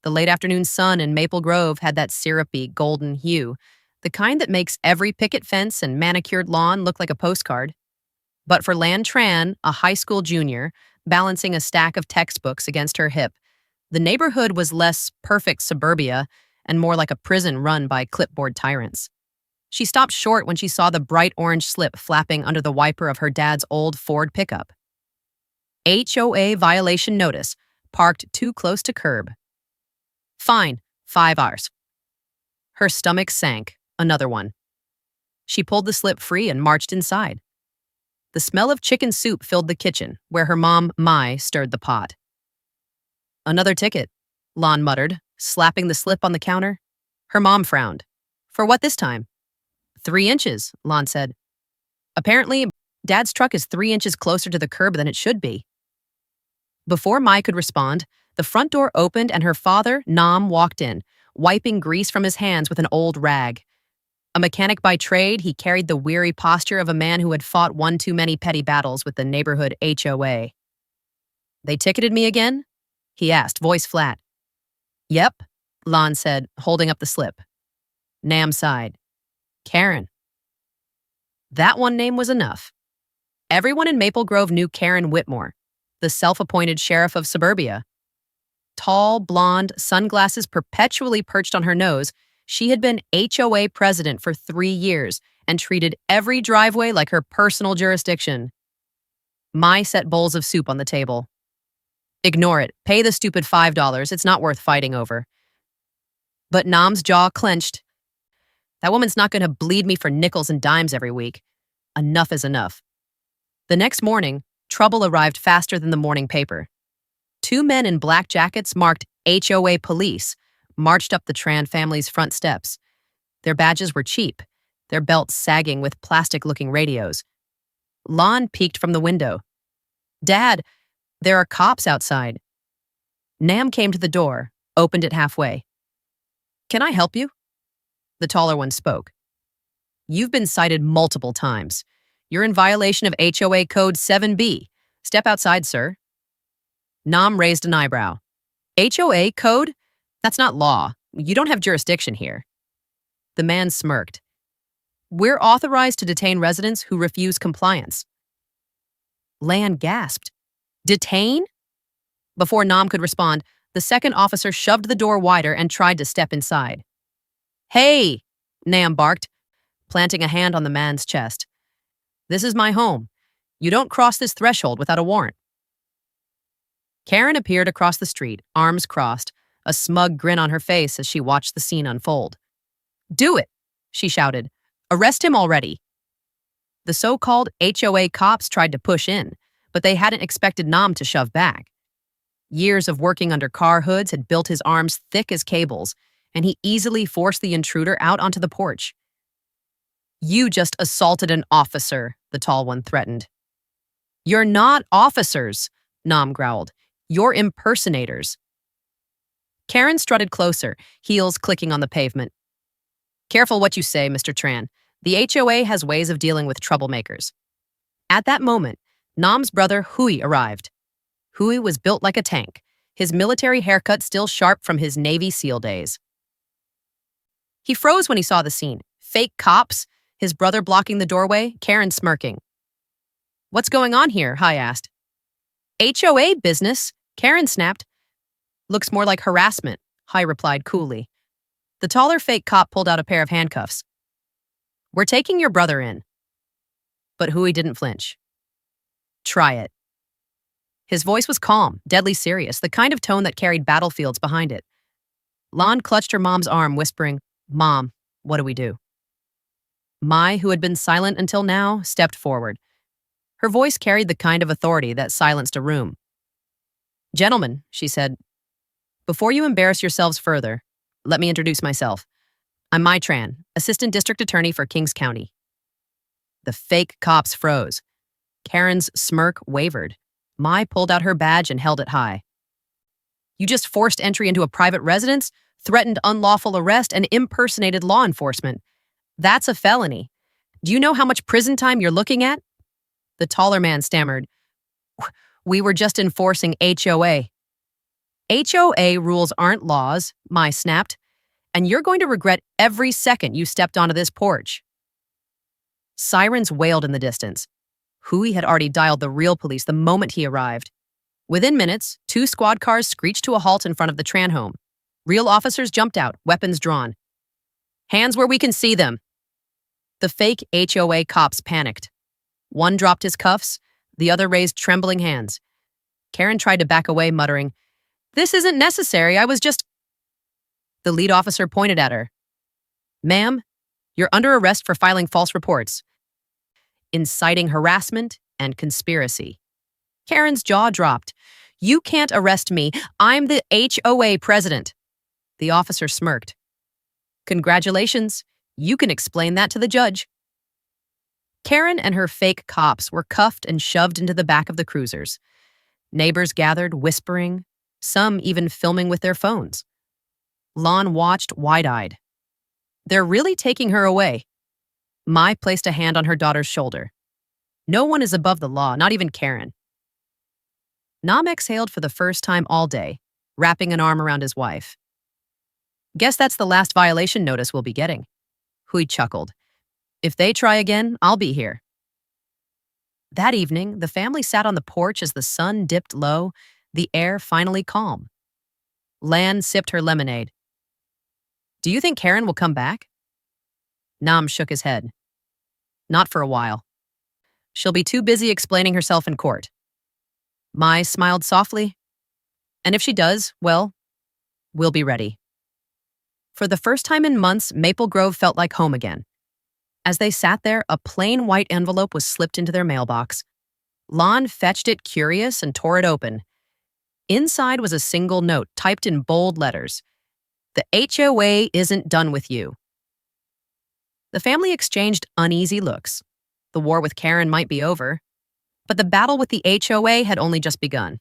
The late afternoon sun in Maple Grove had that syrupy, golden hue, the kind that makes every picket fence and manicured lawn look like a postcard. But for Lan Tran, a high school junior, balancing a stack of textbooks against her hip, the neighborhood was less perfect suburbia and more like a prison run by clipboard tyrants. She stopped short when she saw the bright orange slip flapping under the wiper of her dad's old Ford pickup. HOA violation notice, parked too close to curb. Fine, 5 hours. Her stomach sank, another one. She pulled the slip free and marched inside. The smell of chicken soup filled the kitchen, where her mom, Mai, stirred the pot. Another ticket, Lon muttered, slapping the slip on the counter. Her mom frowned. For what this time? 3 inches, Lon said. Apparently, Dad's truck is 3 inches closer to the curb than it should be. Before Mai could respond, the front door opened and her father, Nam, walked in, wiping grease from his hands with an old rag. A mechanic by trade, he carried the weary posture of a man who had fought one too many petty battles with the neighborhood HOA. They ticketed me again? He asked, voice flat. Yep, Lon said, holding up the slip. Nam sighed. Karen. That one name was enough. Everyone in Maple Grove knew Karen Whitmore, the self-appointed sheriff of suburbia. Tall, blonde, sunglasses perpetually perched on her nose, she had been HOA president for 3 years and treated every driveway like her personal jurisdiction. Mai set bowls of soup on the table. Ignore it. Pay the stupid $5. It's not worth fighting over. But Nam's jaw clenched. That woman's not going to bleed me for nickels and dimes every week. Enough is enough. The next morning, trouble arrived faster than the morning paper. 2 men in black jackets marked HOA police marched up the Tran family's front steps. Their badges were cheap, their belts sagging with plastic-looking radios. Lon peeked from the window. Dad, there are cops outside. Nam came to the door, opened it halfway. Can I help you? The taller one spoke. You've been cited multiple times. You're in violation of HOA Code 7B. Step outside, sir. Nam raised an eyebrow. HOA Code? That's not law. You don't have jurisdiction here. The man smirked. We're authorized to detain residents who refuse compliance. Lan gasped. Detain? Before Nam could respond, the second officer shoved the door wider and tried to step inside. Hey, Nam barked, planting a hand on the man's chest. This is my home. You don't cross this threshold without a warrant. Karen appeared across the street, arms crossed, a smug grin on her face as she watched the scene unfold. Do it, she shouted. Arrest him already. The so-called HOA cops tried to push in, but they hadn't expected Nam to shove back. Years of working under car hoods had built his arms thick as cables, and he easily forced the intruder out onto the porch. You just assaulted an officer, the tall one threatened. You're not officers, Nam growled. You're impersonators. Karen strutted closer, heels clicking on the pavement. Careful what you say, Mr. Tran. The HOA has ways of dealing with troublemakers. At that moment, Nam's brother Hui arrived. Hui was built like a tank, his military haircut still sharp from his Navy SEAL days. He froze when he saw the scene. Fake cops, his brother blocking the doorway, Karen smirking. What's going on here? Hui asked. HOA business, Karen snapped. Looks more like harassment, Hui replied coolly. The taller fake cop pulled out a pair of handcuffs. We're taking your brother in. But Hui didn't flinch. Try it. His voice was calm, deadly serious, the kind of tone that carried battlefields behind it. Lon clutched her mom's arm, whispering, Mom, what do we do? Mai, who had been silent until now, stepped forward. Her voice carried the kind of authority that silenced a room. Gentlemen, she said, before you embarrass yourselves further, let me introduce myself. I'm Mai Tran, Assistant District Attorney for Kings County. The fake cops froze. Karen's smirk wavered. Mai pulled out her badge and held it high. You just forced entry into a private residence, threatened unlawful arrest, and impersonated law enforcement. That's a felony. Do you know how much prison time you're looking at? The taller man stammered. We were just enforcing HOA. HOA rules aren't laws, Mai snapped, and you're going to regret every second you stepped onto this porch. Sirens wailed in the distance. Hui had already dialed the real police the moment he arrived. Within minutes, 2 squad cars screeched to a halt in front of the Tran home. Real officers jumped out, weapons drawn. Hands where we can see them. The fake HOA cops panicked. One dropped his cuffs, the other raised trembling hands. Karen tried to back away, muttering, "This isn't necessary, I was just—" The lead officer pointed at her. "Ma'am, you're under arrest for filing false reports, inciting harassment and conspiracy." Karen's jaw dropped. "You can't arrest me. I'm the HOA president." The officer smirked. "Congratulations. You can explain that to the judge." Karen and her fake cops were cuffed and shoved into the back of the cruisers. Neighbors gathered, whispering, some even filming with their phones. Lon watched wide-eyed. They're really taking her away. Mai placed a hand on her daughter's shoulder. No one is above the law, not even Karen. Nam exhaled for the first time all day, wrapping an arm around his wife. "Guess that's the last violation notice we'll be getting." Hui chuckled. "If they try again, I'll be here." That evening, the family sat on the porch as the sun dipped low, the air finally calm. Lan sipped her lemonade. "Do you think Karen will come back?" Nam shook his head. "Not for a while. She'll be too busy explaining herself in court." Mai smiled softly. "And if she does, well, we'll be ready." For the first time in months, Maple Grove felt like home again. As they sat there, a plain white envelope was slipped into their mailbox. Lon fetched it curious and tore it open. Inside was a single note typed in bold letters. "The HOA isn't done with you." The family exchanged uneasy looks. The war with Karen might be over, but the battle with the HOA had only just begun.